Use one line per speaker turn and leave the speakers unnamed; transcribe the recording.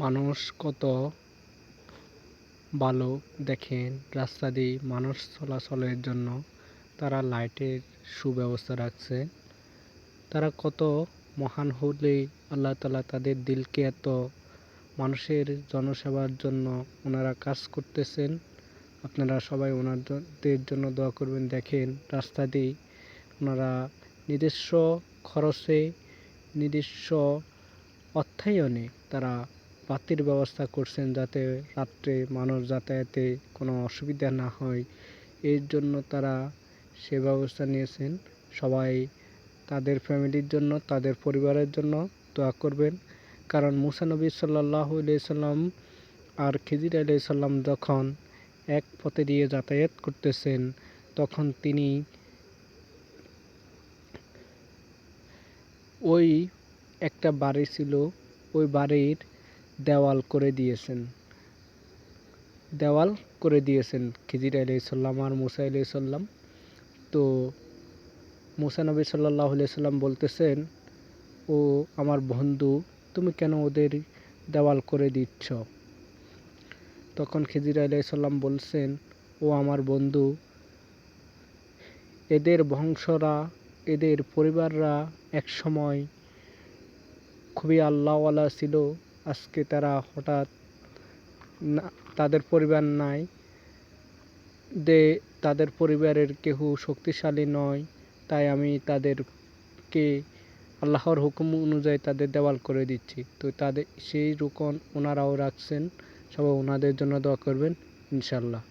মানুষ কত ভালো দেখেন, রাস্তা দিয়ে মানুষ চলাচলের জন্য তারা লাইটের সুব্যবস্থা রাখছে। তারা কত মহান হলে আল্লাহ তাআলা তাদের দিলকে এত মানুষের জনসেবার জন্য ওনারা কাজ করতেছেন। আপনারা সবাই ওনাদের জন্য দোয়া করবেন। দেখেন রাস্তা দিয়ে ওনারা নিজস্ব খরচে, নিজস্ব অর্থায়নে তারা বাতির ব্যবস্থা করছেন, যাতে রাত্রে মানুষ যাতায়াতে কোনো অসুবিধা না হয়। এর জন্য তারা সে ব্যবস্থা নিয়েছেন। সবাই তাদের ফ্যামিলির জন্য, তাদের পরিবারের জন্য দোয়া করবেন। কারণ মুসা নবী সাল্লাল্লাহু আলাইহি সাল্লাম আর খিজির আলাইহিস সালাম যখন এক পথে দিয়ে যাতায়াত করতেছেন, তখন তিনি ওই একটা বাড়ি ছিল, ওই বাড়ির দেওয়াল করে দিয়েছেন খিজির আলাইহিস সালাম আর মুসা আলাইহিস সালাম। তো মুসা নবী সাল্লাল্লাহু আলাইহি সাল্লাম বলতেছেন, ও আমার বন্ধু, তুমি কেন ওদের দেওয়াল করে দিচ্ছ? তখন খিজির আলাইহিস সালাম বলছেন, ও আমার বন্ধু, এদের বংশরা, এদের পরিবাররা এক সময় খুবই আল্লাহওয়ালা ছিল। আজকে তারা হঠাৎ তাদের পরিবার নাই, তাদের পরিবারের কেউ শক্তিশালী নয়, তাই আমি তাদেরকে আল্লাহর হুকুম অনুযায়ী তাদের দেওয়াল করে দিচ্ছি। তো তাদের সেই রকম ওনারাও রাখছেন। সবাই ওনাদের জন্য দোয়া করবেন ইনশাল্লাহ।